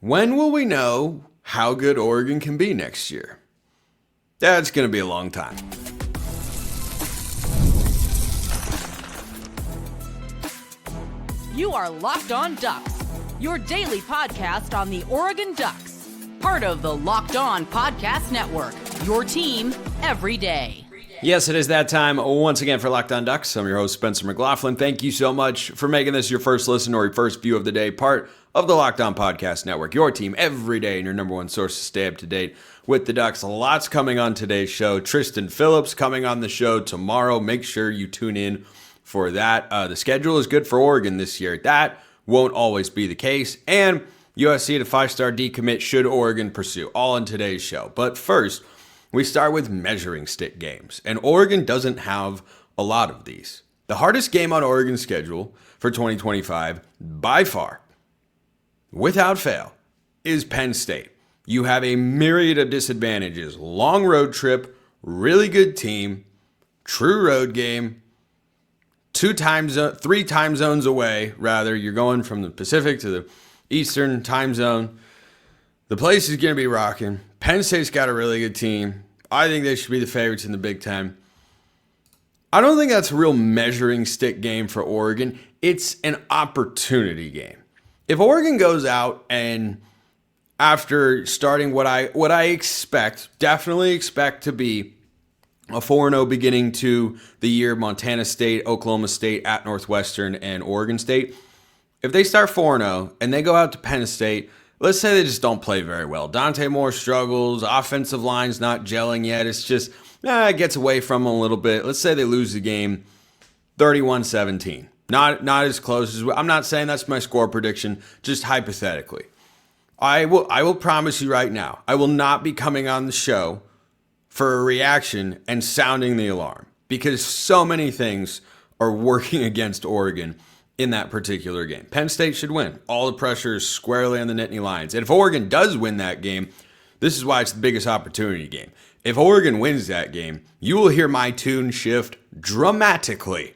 When will we know how good Oregon can be next year? That's going to be a long time. You are Locked On Ducks, your daily podcast on the Oregon Ducks. Part of the Locked On Podcast Network, your team every day. Yes, it is that time once again for Locked On Ducks. I'm your host, Spencer McLaughlin. Thank you so much for making this your first listen or your first view of the day, part of the Locked On Podcast Network, your team every day and your number one source to stay up to date with the Ducks. Lots coming on today's show. Tristan Phillips coming on the show tomorrow. Make sure you tune in for that. The schedule is good for Oregon this year. That won't always be the case. And USC to 5-star decommit should Oregon pursue. All in today's show. But first, we start with measuring stick games. And Oregon doesn't have a lot of these. The hardest game on Oregon's schedule for 2025, by far, without fail, is Penn State. You have a myriad of disadvantages. Long road trip, really good team, true road game, three time zones away, rather. You're going from the Pacific to the Eastern time zone. The place is going to be rocking. Penn State's got a really good team. I think they should be the favorites in the Big Ten. I don't think that's a real measuring stick game for Oregon. It's an opportunity game. If Oregon goes out and after starting what I expect, definitely expect to be a 4-0 beginning to the year, Montana State, Oklahoma State, at Northwestern, and Oregon State. If they start 4-0 and they go out to Penn State, let's say they just don't play very well. Dante Moore struggles, offensive line's not gelling yet. It's just, it gets away from them a little bit. Let's say they lose the game 31-17. Not as close as, I'm not saying that's my score prediction, just hypothetically. I will promise you right now, I will not be coming on the show for a reaction and sounding the alarm because so many things are working against Oregon in that particular game. Penn State should win. All the pressure is squarely on the Nittany Lions. And if Oregon does win that game, this is why it's the biggest opportunity game. If Oregon wins that game, you will hear my tune shift dramatically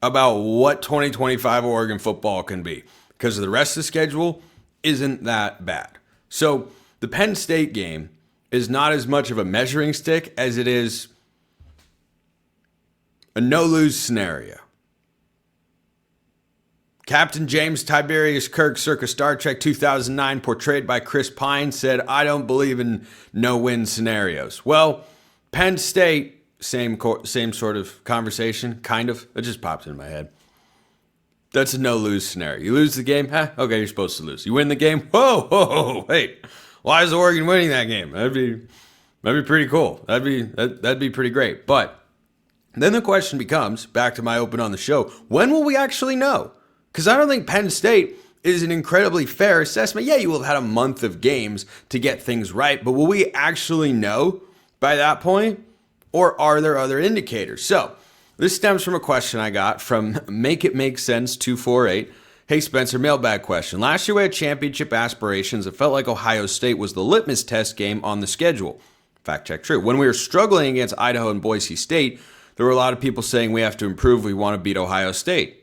about what 2025 Oregon football can be because the rest of the schedule isn't that bad. So the Penn State game is not as much of a measuring stick as it is a no-lose scenario. Captain James Tiberius Kirk circa Star Trek 2009, portrayed by Chris Pine, said, "I don't believe in no-win scenarios." Well, Penn State, same sort of conversation, kind of. It just pops in my head. That's a no-lose scenario. You lose the game, okay, you're supposed to lose. You win the game, whoa, wait. Why is Oregon winning that game? That'd be pretty cool. That'd be pretty great. But then the question becomes, back to my open on the show, when will we actually know? Because I don't think Penn State is an incredibly fair assessment. Yeah, you will have had a month of games to get things right, but will we actually know by that point? Or are there other indicators? So this stems from a question I got from Make It Make Sense 248. Hey, Spencer, mailbag question. Last year we had championship aspirations. It felt like Ohio State was the litmus test game on the schedule. Fact check true. When we were struggling against Idaho and Boise State, there were a lot of people saying we have to improve. We want to beat Ohio State.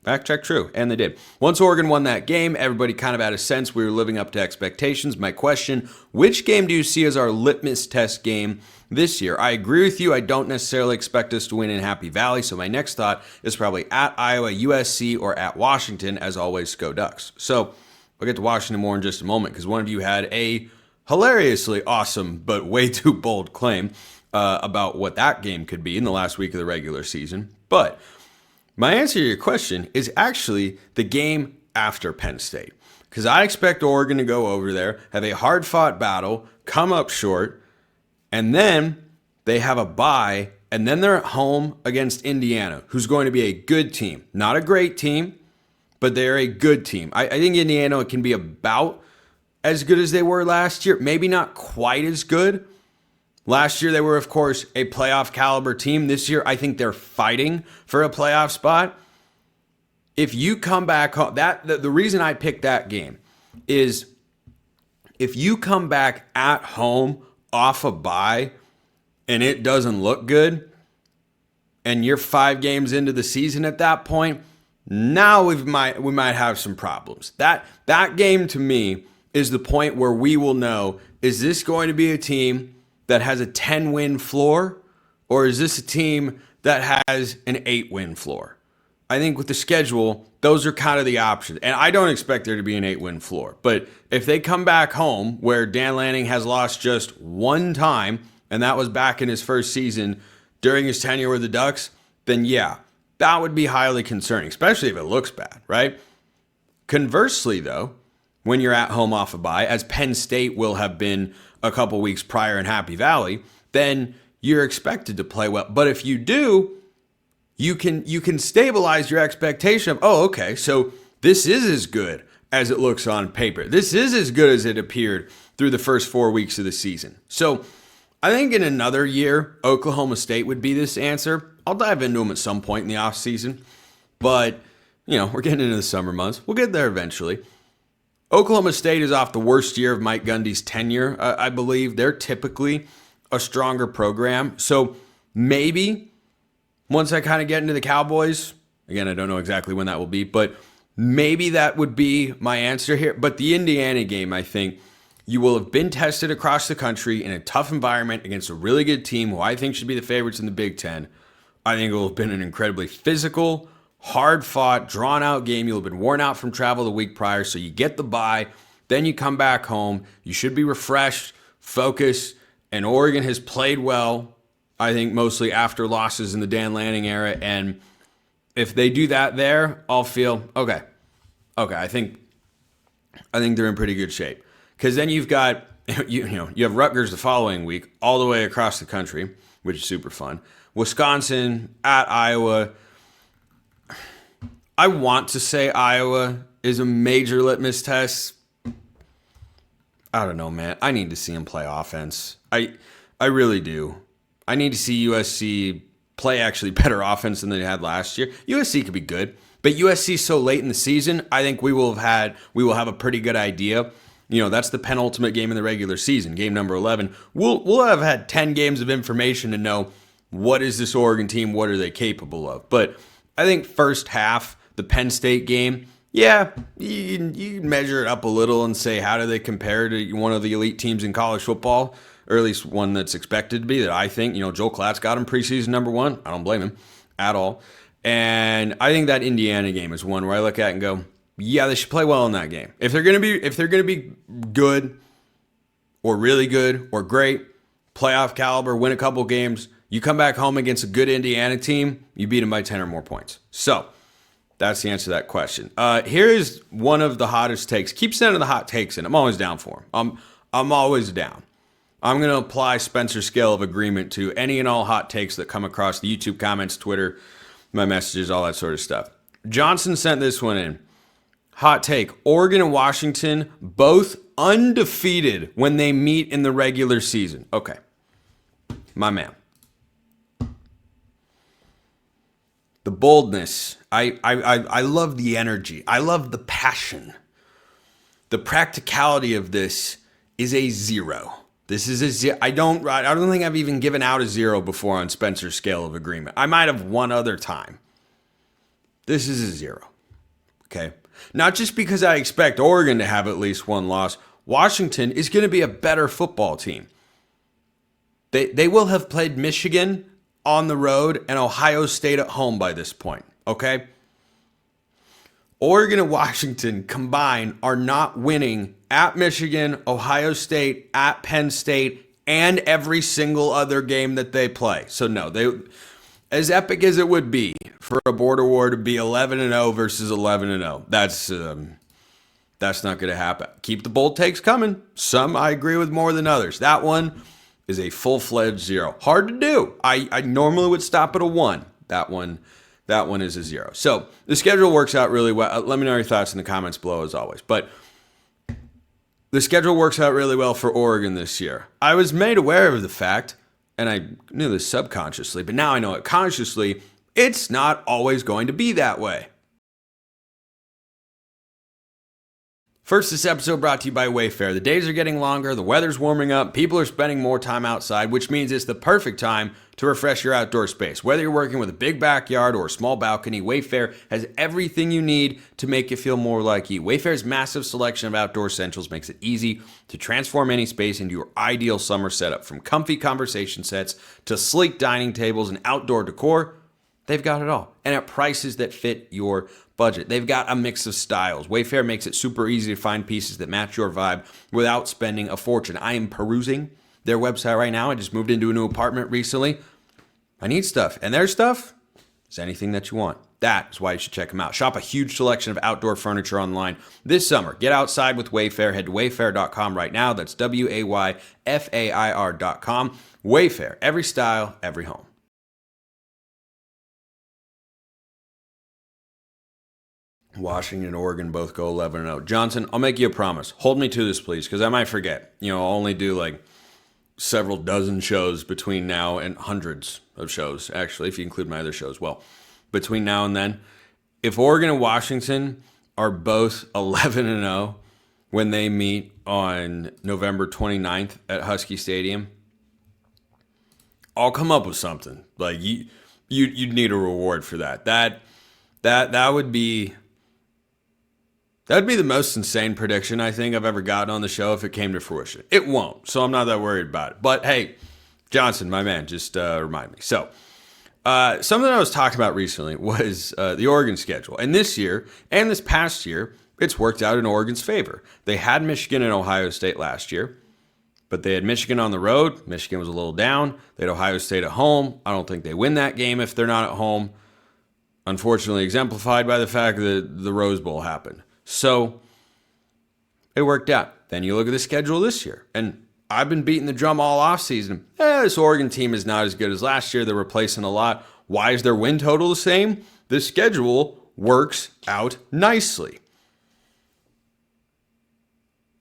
Fact check true, and they did. Once Oregon won that game, everybody kind of had a sense we were living up to expectations. My question, which game do you see as our litmus test game this year? I agree with you. I don't necessarily expect us to win in Happy Valley, so my next thought is probably at Iowa, USC, or at Washington. As always, go Ducks. So we'll get to Washington more in just a moment because one of you had a hilariously awesome but way too bold claim about what that game could be in the last week of the regular season. But my answer to your question is actually the game after Penn State. Because I expect Oregon to go over there, have a hard-fought battle, come up short, and then they have a bye, and then they're at home against Indiana, who's going to be a good team. Not a great team, but they're a good team. I think Indiana can be about as good as they were last year. Maybe not quite as good. Last year, they were, of course, a playoff caliber team. This year, I think they're fighting for a playoff spot. If you come back home, the reason I picked that game is if you come back at home off a bye and it doesn't look good, and you're 5 games into the season at that point, now we might have some problems. That game to me is the point where we will know, is this going to be a team that has a 10-win floor, or is this a team that has an 8-win floor? I think with the schedule, those are kind of the options. And I don't expect there to be an 8-win floor. But if they come back home where Dan Lanning has lost just one time, and that was back in his first season during his tenure with the Ducks, then yeah, that would be highly concerning, especially if it looks bad, right? Conversely, though, when you're at home off a bye, as Penn State will have been a couple weeks prior in Happy Valley, then you're expected to play well. But if you do, you can stabilize your expectation of, oh, okay, so this is as good as it looks on paper. This is as good as it appeared through the first 4 weeks of the season. So I think in another year, Oklahoma State would be this answer. I'll dive into them at some point in the offseason. But, we're getting into the summer months. We'll get there eventually. Oklahoma State is off the worst year of Mike Gundy's tenure, I believe. They're typically a stronger program. So maybe once I kind of get into the Cowboys, again, I don't know exactly when that will be, but maybe that would be my answer here. But the Indiana game, I think, you will have been tested across the country in a tough environment against a really good team who I think should be the favorites in the Big Ten. I think it will have been an incredibly physical, hard-fought, drawn-out game. You'll have been worn out from travel the week prior, so you get the bye. Then you come back home. You should be refreshed, focused, and Oregon has played well, I think, mostly after losses in the Dan Lanning era. And if they do that there, I'll feel, okay, I think they're in pretty good shape. Because then you've got, you have Rutgers the following week, all the way across the country, which is super fun. Wisconsin, at Iowa. I want to say Iowa is a major litmus test. I don't know, man. I need to see them play offense. I really do. I need to see USC play actually better offense than they had last year. USC could be good, but USC so late in the season, I think we will have a pretty good idea. That's the penultimate game in the regular season, game number 11. We'll have had 10 games of information to know what is this Oregon team, what are they capable of. But I think first half, the Penn State game, yeah, you can measure it up a little and say, how do they compare to one of the elite teams in college football, or at least one that's expected to be, that I think, Joel Klatt's got him preseason number 1. I don't blame him at all. And I think that Indiana game is one where I look at and go, yeah, they should play well in that game. If they're gonna be good or really good or great, playoff caliber, win a couple games, you come back home against a good Indiana team, you beat them by 10 or more points. So that's the answer to that question. Here is one of the hottest takes. Keep sending the hot takes in. I'm always down for them. I'm always down. I'm going to apply Spencer's scale of agreement to any and all hot takes that come across the YouTube comments, Twitter, my messages, all that sort of stuff. Johnson sent this one in. Hot take. Oregon and Washington both undefeated when they meet in the regular season. Okay. My man. The boldness. I love the energy. I love the passion. The practicality of this is a 0. This is a 0. I don't think I've even given out a 0 before on Spencer's scale of agreement. I might have one other time. This is a 0. Okay? Not just because I expect Oregon to have at least one loss. Washington is going to be a better football team. They will have played Michigan on the road and Ohio State at home by this point. Okay? Oregon and Washington combined are not winning at Michigan, Ohio State, at Penn State, and every single other game that they play. So no, as epic as it would be for a border war to be 11-0 versus 11-0, that's not going to happen. Keep the bold takes coming. Some I agree with more than others. That one is a full-fledged 0. Hard to do. I normally would stop at a 1. That one is a 0. So the schedule works out really well. Let me know your thoughts in the comments below as always. But the schedule works out really well for Oregon this year. I was made aware of the fact, and I knew this subconsciously, but now I know it consciously, it's not always going to be that way. First, this episode brought to you by Wayfair. The days are getting longer, the weather's warming up, people are spending more time outside, which means it's the perfect time to refresh your outdoor space. Whether you're working with a big backyard or a small balcony, Wayfair has everything you need to make you feel more like you. Wayfair's massive selection of outdoor essentials makes it easy to transform any space into your ideal summer setup. From comfy conversation sets to sleek dining tables and outdoor decor, they've got it all, and at prices that fit your budget. They've got a mix of styles. Wayfair makes it super easy to find pieces that match your vibe without spending a fortune. I am perusing their website right now. I just moved into a new apartment recently. I need stuff, and their stuff is anything that you want. That is why you should check them out. Shop a huge selection of outdoor furniture online this summer. Get outside with Wayfair. Head to wayfair.com right now. That's WAYFAIR.com. Wayfair, every style, every home. Washington and Oregon both go 11-0. Johnson, I'll make you a promise. Hold me to this, please, because I might forget. I'll only do like several dozen shows between now and hundreds of shows, actually, if you include my other shows. Well, between now and then, if Oregon and Washington are both 11-0 when they meet on November 29th at Husky Stadium, I'll come up with something. Like you'd need a reward for that. That would be... That'd be the most insane prediction I think I've ever gotten on the show if it came to fruition. It won't, so I'm not that worried about it. But hey, Johnson, my man, just remind me. So, something I was talking about recently was the Oregon schedule. And this year, and this past year, it's worked out in Oregon's favor. They had Michigan and Ohio State last year, but they had Michigan on the road. Michigan was a little down. They had Ohio State at home. I don't think they win that game if they're not at home. Unfortunately, exemplified by the fact that the Rose Bowl happened. So it worked out. Then you look at the schedule this year, and I've been beating the drum all offseason. This Oregon team is not as good as last year. They're replacing a lot. Why is their win total the same? The schedule works out nicely.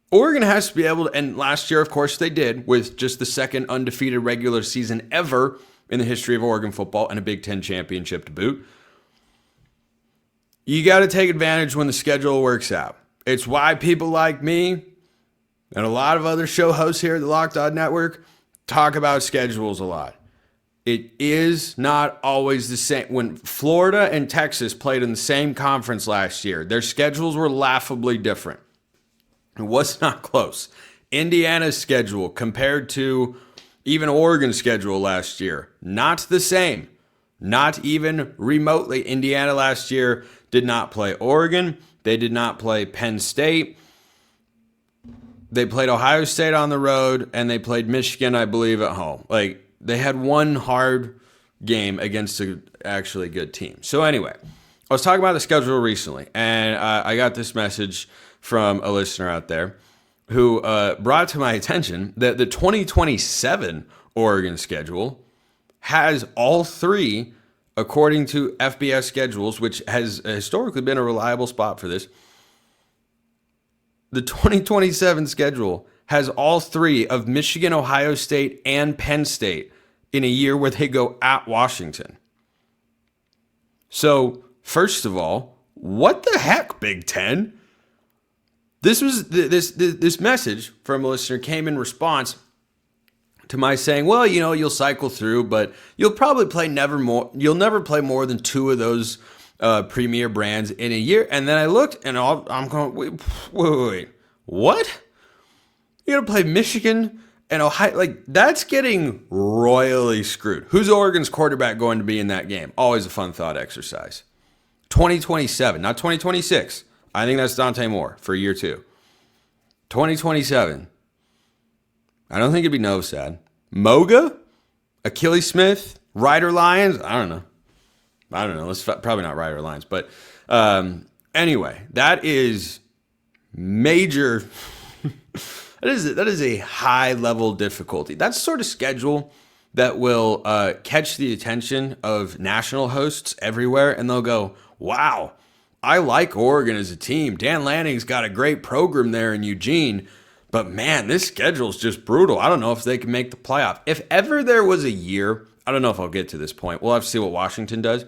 Oregon has to be able to, and last year, of course, they did, with just the second undefeated regular season ever in the history of Oregon football and a Big Ten championship to boot. You got to take advantage when the schedule works out. It's why people like me and a lot of other show hosts here at the Locked On Network talk about schedules a lot. It is not always the same. When Florida and Texas played in the same conference last year, their schedules were laughably different. It was not close. Indiana's schedule compared to even Oregon's schedule last year, not the same. Not even remotely. Indiana last year did not play Oregon. They did not play Penn State. They played Ohio State on the road, and they played Michigan, I believe, at home. Like, they had one hard game against an actually good team. So anyway, I was talking about the schedule recently, and I got this message from a listener out there who brought to my attention that the 2027 Oregon schedule has all three, according to FBS schedules, which has historically been a reliable spot for this. The 2027 schedule has all three of Michigan, Ohio State, and Penn State in a year where they go at Washington. So, first of all, what the heck, Big Ten? This was this message from a listener came in response to my saying, well, you'll cycle through, but you'll probably you'll never play more than two of those premier brands in a year. And then I looked, and I'm going, wait, what? You're going to play Michigan and Ohio? Like, that's getting royally screwed. Who's Oregon's quarterback going to be in that game? Always a fun thought exercise. 2027, not 2026. I think that's Dante Moore for year two. 2027. I don't think it'd be Novsad. Moga? Achilles Smith? Ryder Lions? I don't know. Let's probably not Ryder Lions. But anyway, that is major. that is a high level difficulty. That's the sort of schedule that will catch the attention of national hosts everywhere. And they'll go, wow, I like Oregon as a team. Dan Lanning's got a great program there in Eugene. But man, this schedule's just brutal. I don't know if they can make the playoff. If ever there was a year, I don't know if I'll get to this point. We'll have to see what Washington does.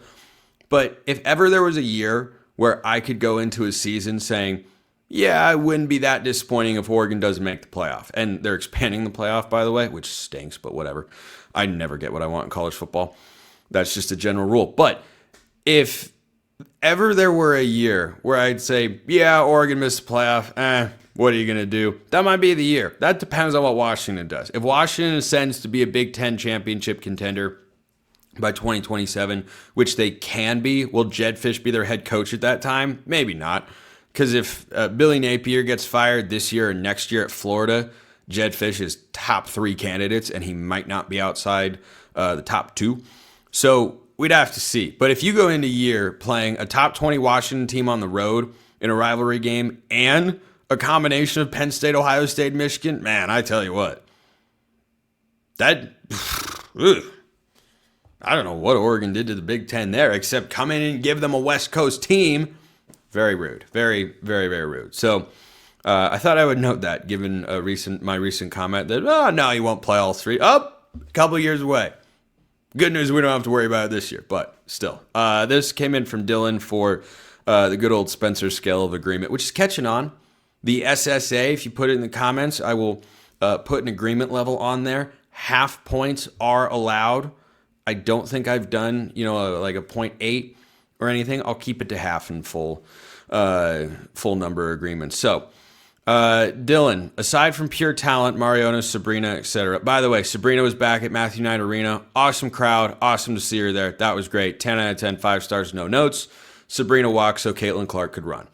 But if ever there was a year where I could go into a season saying, yeah, it wouldn't be that disappointing if Oregon doesn't make the playoff. And they're expanding the playoff, by the way, which stinks, but whatever. I never get what I want in college football. That's just a general rule. But if ever there were a year where I'd say, yeah, Oregon missed the playoff, what are you going to do? That might be the year. That depends on what Washington does. If Washington ascends to be a Big Ten championship contender by 2027, which they can be, will Jed Fish be their head coach at that time? Maybe not. Because if Billy Napier gets fired this year or next year at Florida, Jed Fish is top 3 candidates, and he might not be outside the top 2. So we'd have to see. But if you go into year playing a top 20 Washington team on the road in a rivalry game and a combination of Penn State, Ohio State, Michigan, man, I tell you what, that, I don't know what Oregon did to the Big Ten there, except come in and give them a West Coast team. Very rude. Very, very, very rude. So I thought I would note that, given my recent comment that, no, you won't play all 3. A couple of years away. Good news, we don't have to worry about it this year, but still. This came in from Dylan for the good old Spencer scale of agreement, which is catching on. The SSA, if you put it in the comments, I will put an agreement level on there. Half points are allowed. I don't think I've done, like a 0.8 or anything. I'll keep it to half and full number agreements. So, Dylan, aside from pure talent, Mariona, Sabrina, etc. By the way, Sabrina was back at Matthew Knight Arena. Awesome crowd. Awesome to see her there. That was great. 10 out of 10, 5 stars, no notes. Sabrina walked so Caitlin Clark could run.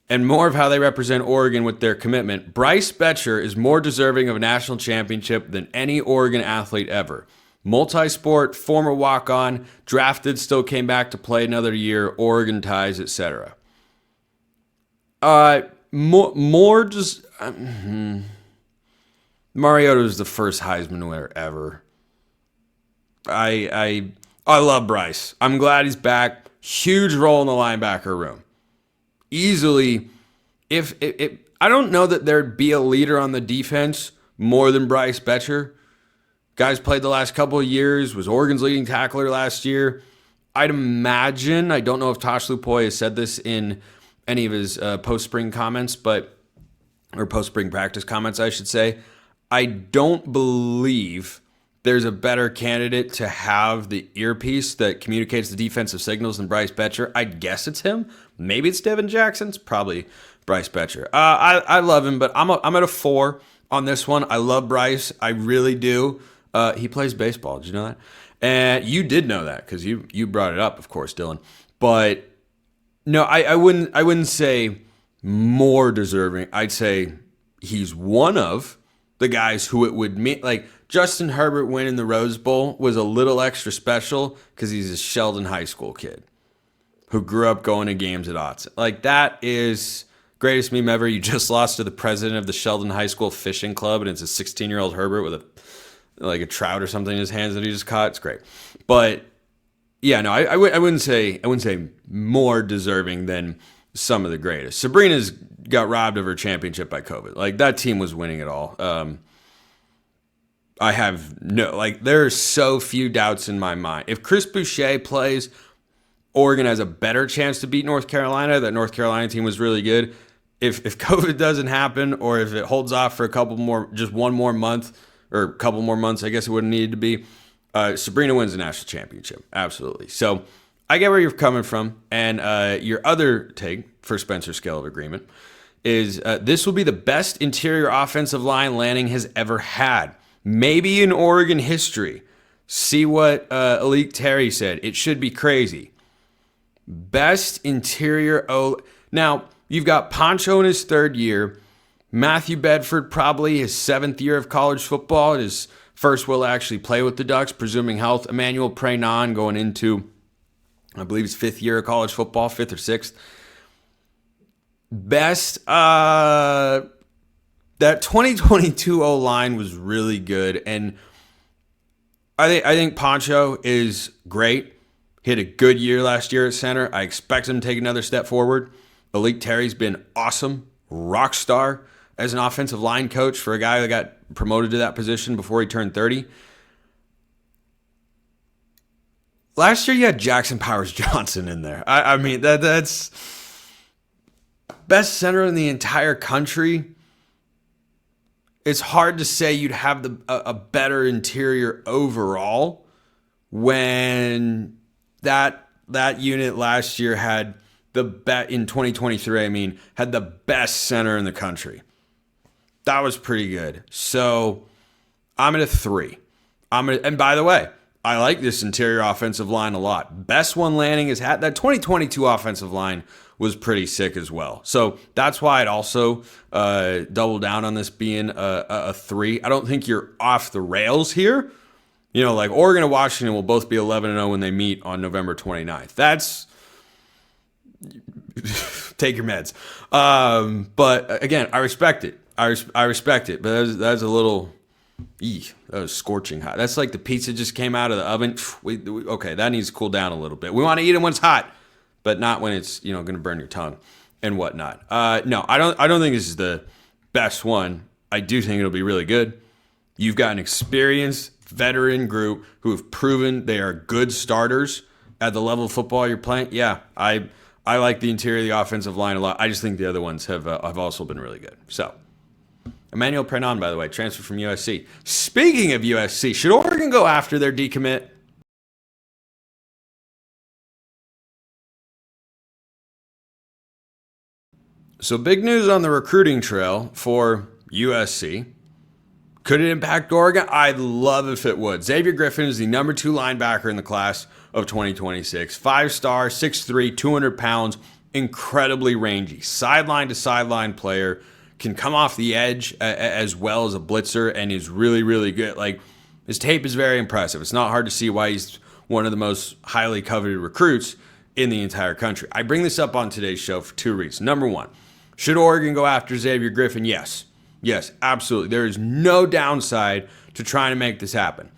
And more of how they represent Oregon with their commitment. Bryce Betcher is more deserving of a national championship than any Oregon athlete ever. Multi-sport, former walk-on, drafted, still came back to play another year, Oregon ties, etc. Mariota was the first Heisman winner ever. I love Bryce. I'm glad he's back. Huge role in the linebacker room. Easily, if I don't know that there'd be a leader on the defense more than Bryce Betcher. Guys played the last couple of years, was Oregon's leading tackler last year. I'd imagine, I don't know if Tosh Lupoy has said this in any of his post-spring comments, or post-spring practice comments, I should say. I don't believe there's a better candidate to have the earpiece that communicates the defensive signals than Bryce Betcher. I'd guess it's him. Maybe it's Devin Jackson. It's probably Bryce Betcher. I love him, but I'm at a 4 on this one. I love Bryce. I really do. He plays baseball. Did you know that? And you did know that because you brought it up, of course, Dylan. But no, I wouldn't say more deserving. I'd say he's one of the guys who it would mean. Like Justin Herbert winning the Rose Bowl was a little extra special because he's a Sheldon High School kid who grew up going to games at Otts. Like that is greatest meme ever. You just lost to the president of the Sheldon High School Fishing Club, and it's a 16-year-old Herbert with a trout or something in his hands that he just caught. It's great. But yeah, no, I wouldn't say more deserving than some of the greatest. Sabrina's got robbed of her championship by COVID. Like that team was winning it all. I have there are so few doubts in my mind. If Chris Boucher plays, Oregon has a better chance to beat North Carolina. That North Carolina team was really good. If COVID doesn't happen, or if it holds off for just one more month, or a couple more months, I guess it wouldn't need to be, Sabrina wins the national championship. Absolutely. So I get where you're coming from. And your other take for Spencer's scale of agreement is this will be the best interior offensive line Lanning has ever had. Maybe in Oregon history. See what Elite Terry said. It should be crazy. Best interior Now, you've got Poncho in his 3rd year. Matthew Bedford probably his 7th year of college football. His first will actually play with the Ducks, presuming health. Emmanuel Prenon going into, I believe, his 5th year of college football, 5th or 6th. Best, that 2022 O-line was really good. And I think Poncho is great. He had a good year last year at center. I expect him to take another step forward. Elite Terry's been awesome. Rock star as an offensive line coach for a guy that got promoted to that position before he turned 30. Last year you had Jackson Powers Johnson in there. I mean, that's best center in the entire country, it's hard to say you'd have a better interior overall when that unit last year had in 2023, had the best center in the country. That was pretty good. So I'm at a 3. And by the way, I like this interior offensive line a lot. Best one Lanning has had. That 2022 offensive line was pretty sick as well. So that's why I'd also double down on this being a 3. I don't think you're off the rails here. Like Oregon and Washington will both be 11-0 when they meet on November 29th. That's take your meds. But again, I respect it. I respect it. But that's a little... that was scorching hot. That's like the pizza just came out of the oven. Okay, that needs to cool down a little bit. We want to eat it when it's hot, but not when it's going to burn your tongue and whatnot. No, I don't think this is the best one. I do think it'll be really good. You've got an experienced veteran group who have proven they are good starters at the level of football you're playing. Yeah, I like the interior of the offensive line a lot. I just think the other ones have also been really good. So. Emmanuel Prenon, by the way, transferred from USC. Speaking of USC, should Oregon go after their decommit? So big news on the recruiting trail for USC. Could it impact Oregon? I'd love if it would. Xavier Griffin is the number 2 linebacker in the class of 2026. 5-star, 6'3", 200 pounds, incredibly rangy. Sideline to sideline player. Can come off the edge as well as a blitzer and is really, really good. Like, his tape is very impressive. It's not hard to see why he's one of the most highly coveted recruits in the entire country. I bring this up on today's show for 2 reasons. Number 1, should Oregon go after Xavier Griffin? Yes. Yes, absolutely. There is no downside to trying to make this happen.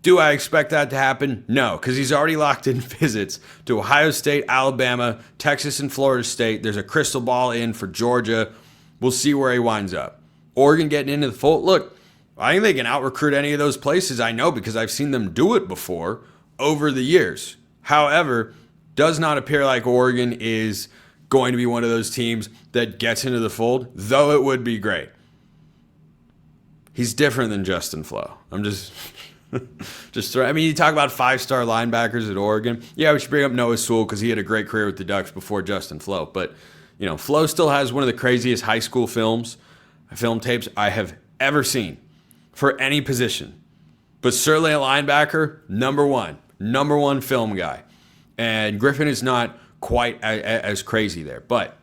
Do I expect that to happen? No, because he's already locked in visits to Ohio State, Alabama, Texas, and Florida State. There's a crystal ball in for Georgia. We'll see where he winds up. Oregon getting into the fold. Look, I think they can out-recruit any of those places. I know because I've seen them do it before over the years. However, does not appear like Oregon is going to be one of those teams that gets into the fold, though it would be great. He's different than Justin Flo. I'm just throwing. You talk about 5-star linebackers at Oregon. Yeah, we should bring up Noah Sewell because he had a great career with the Ducks before Justin Flo. But Flo still has one of the craziest high school film tapes I have ever seen for any position. But certainly a linebacker, number one film guy. And Griffin is not quite as crazy there. But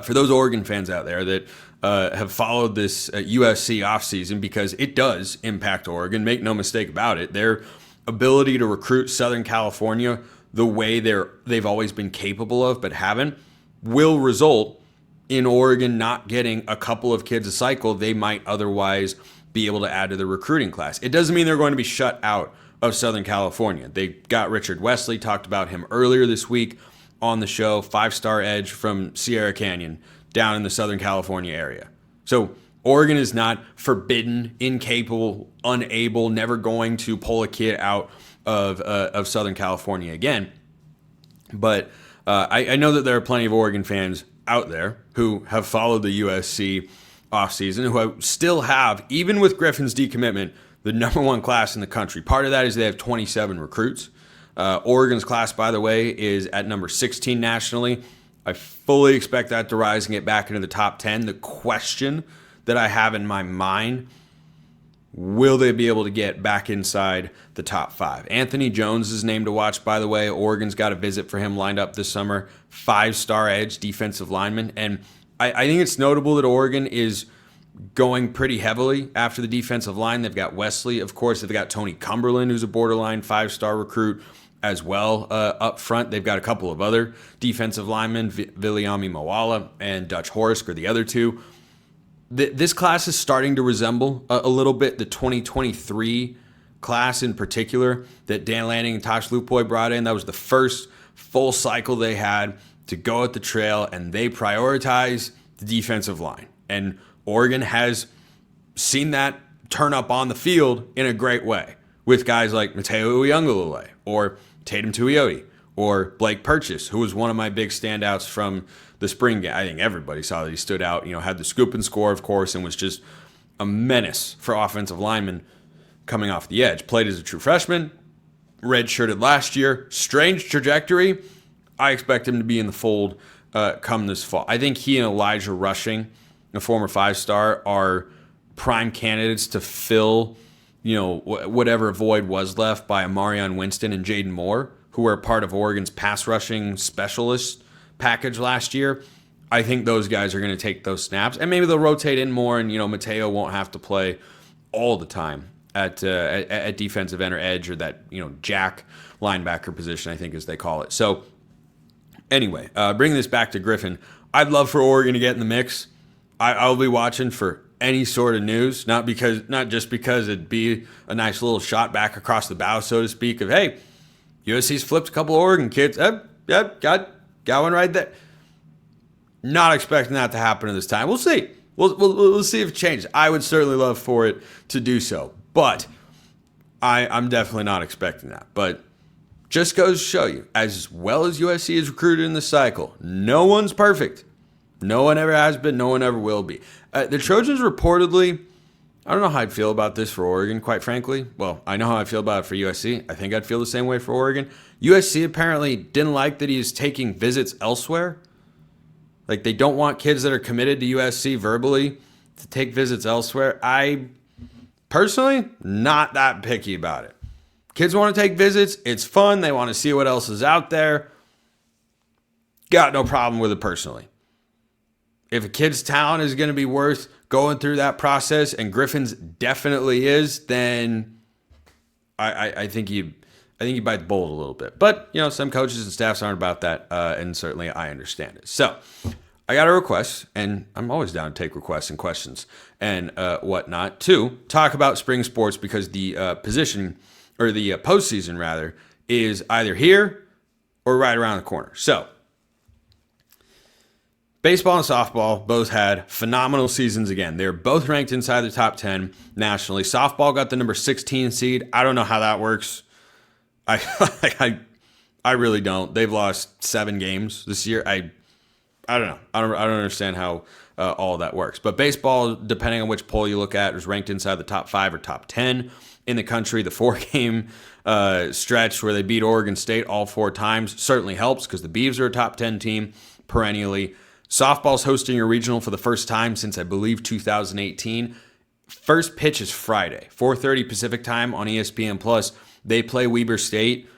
for those Oregon fans out there that have followed this USC offseason, because it does impact Oregon, make no mistake about it, their ability to recruit Southern California the way they've always been capable of but haven't, will result in Oregon not getting a couple of kids a cycle they might otherwise be able to add to the recruiting class. It doesn't mean they're going to be shut out of Southern California. They got Richard Wesley, talked about him earlier this week on the show, 5-star edge from Sierra Canyon down in the Southern California area. So Oregon is not forbidden, incapable, unable, never going to pull a kid out of Southern California again. But I know that there are plenty of Oregon fans out there who have followed the USC offseason, who still have, even with Griffin's decommitment, the number 1 class in the country. Part of that is they have 27 recruits. Oregon's class, by the way, is at number 16 nationally. I fully expect that to rise and get back into the top 10. The question that I have in my mind, will they be able to get back inside the top 5? Anthony Jones is named to watch, by the way. Oregon's got a visit for him lined up this summer. 5-star edge defensive lineman. And I think it's notable that Oregon is going pretty heavily after the defensive line. They've got Wesley, of course. They've got Tony Cumberland, who's a borderline 5-star recruit as well up front. They've got a couple of other defensive linemen, Viliami Moala and Dutch Horsk are the other two. This class is starting to resemble a little bit the 2023 class in particular that Dan Lanning and Tosh Lupoy brought in. That was the first full cycle they had to go at the trail, and they prioritize the defensive line. And Oregon has seen that turn up on the field in a great way with guys like Mateo Uiagalelei or Tatum Tuioti Or Blake Purchase, who was one of my big standouts from the spring game. I think everybody saw that he stood out, had the scoop and score, of course, and was just a menace for offensive linemen coming off the edge. Played as a true freshman, redshirted last year. Strange trajectory. I expect him to be in the fold come this fall. I think he and Elijah Rushing, a former 5-star, are prime candidates to fill, whatever void was left by Amarion Winston and Jaden Moore, who were part of Oregon's pass rushing specialist package last year. I think those guys are going to take those snaps, and maybe they'll rotate in more, and Mateo won't have to play all the time at defensive end or edge, or that jack linebacker position, I think, as they call it. So anyway, bringing this back to Griffin, I'd love for Oregon to get in the mix. I'll be watching for any sort of news, not just because it'd be a nice little shot back across the bow, so to speak, of hey, USC's flipped a couple of Oregon kids. Yep, got one right there. Not expecting that to happen at this time. We'll see. We'll see if it changes. I would certainly love for it to do so, but I'm definitely not expecting that. But just goes to show you, as well as USC is recruited in this cycle, no one's perfect. No one ever has been. No one ever will be. The Trojans reportedly, I don't know how I'd feel about this for Oregon, quite frankly. Well, I know how I feel about it for USC. I think I'd feel the same way for Oregon. USC apparently didn't like that he's taking visits elsewhere. Like, they don't want kids that are committed to USC verbally to take visits elsewhere. I personally, not that picky about it. Kids want to take visits. It's fun. They want to see what else is out there. Got no problem with it personally. If a kid's talent is going to be worth going through that process, and Griffin's definitely is, then I think you bite the bullet a little bit. But some coaches and staffs aren't about that, and certainly I understand it. So I got a request, and I'm always down to take requests and questions and whatnot to talk about spring sports, because the position, or the postseason rather, is either here or right around the corner. So baseball and softball both had phenomenal seasons again. They're both ranked inside the top 10 nationally. Softball got the number 16 seed. I don't know how that works. I really don't. They've lost 7 games this year. I don't know. I don't understand how all of that works. But baseball, depending on which poll you look at, is ranked inside the top 5 or top 10 in the country. The 4-game stretch where they beat Oregon State all 4 times certainly helps, because the Beavs are a top 10 team perennially. Softball's hosting a regional for the first time since, I believe, 2018. First pitch is Friday, 4:30 Pacific time on ESPN+. They play Weber State.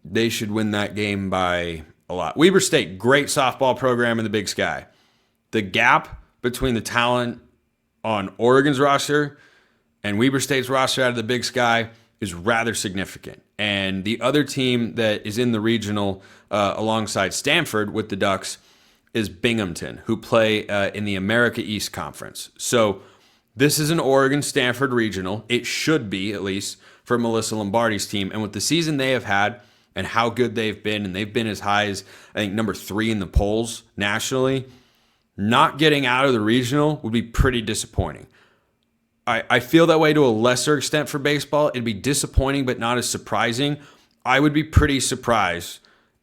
They should win that game by a lot. Weber State, great softball program in the Big Sky. The gap between the talent on Oregon's roster and Weber State's roster out of the Big Sky is rather significant. And the other team that is in the regional alongside Stanford with the Ducks is Binghamton, who play in the America East Conference. So this is an Oregon-Stanford regional. It should be, at least, for Melissa Lombardi's team. And with the season they have had and how good they've been, and they've been as high as, I think, number 3 in the polls nationally, not getting out of the regional would be pretty disappointing. I feel that way to a lesser extent for baseball. It'd be disappointing, but not as surprising. I would be pretty surprised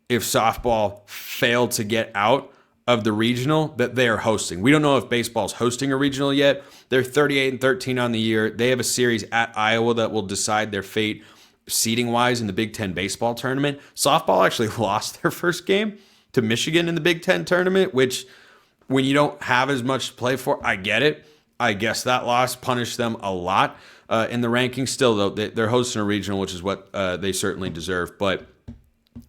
if softball failed to get out of the regional that they are hosting. We don't know if baseball's hosting a regional yet. They're 38-13 on the year. They have a series at Iowa that will decide their fate seeding-wise in the Big Ten baseball tournament. Softball actually lost their first game to Michigan in the Big Ten tournament, which, when you don't have as much to play for, I get it. I guess that loss punished them a lot in the rankings. Still, though, they're hosting a regional, which is what they certainly deserve. But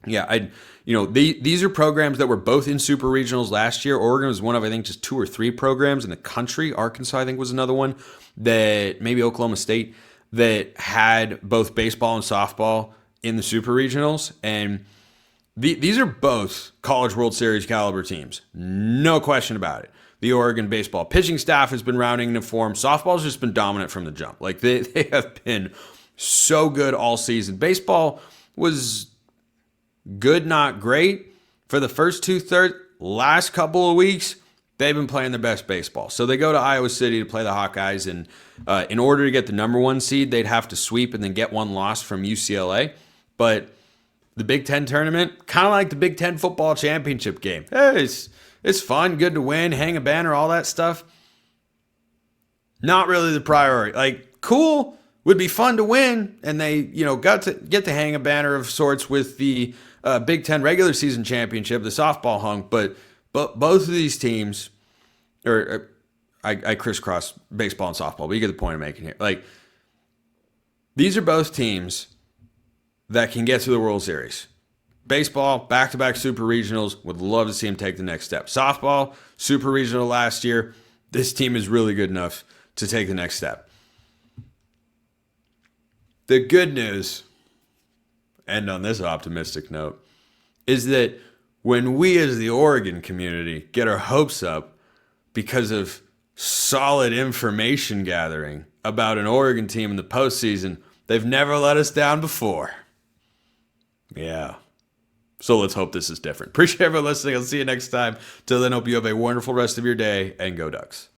yeah, these are programs that were both in super regionals last year. Oregon was one of, I think, just 2 or 3 programs in the country. Arkansas, I think, was another one, that maybe Oklahoma State, that had both baseball and softball in the super regionals. And these are both College World Series caliber teams. No question about it. The Oregon baseball pitching staff has been rounding into form. Softball's just been dominant from the jump. Like, they have been so good all season. Baseball was good, not great for the first 2/3. Last couple of weeks, they've been playing their best baseball. So they go to Iowa City to play the Hawkeyes, and in order to get the number 1 seed, they'd have to sweep and then get 1 loss from UCLA. But the Big Ten tournament, kind of like the Big Ten football championship game. Hey, it's fun, good to win, hang a banner, all that stuff. Not really the priority. Like, cool, would be fun to win, and they, got to get to hang a banner of sorts with the Big Ten regular season championship, the softball hunk, but both of these teams, I crisscross baseball and softball, but you get the point I'm making here. Like, these are both teams that can get to the World Series. Baseball, back-to-back super regionals, would love to see them take the next step. Softball, super regional last year. This team is really good enough to take the next step. The good news, and on this optimistic note, is that when we as the Oregon community get our hopes up because of solid information gathering about an Oregon team in the postseason, they've never let us down before. Yeah. So let's hope this is different. Appreciate everyone listening. I'll see you next time. Till then, hope you have a wonderful rest of your day, and go Ducks.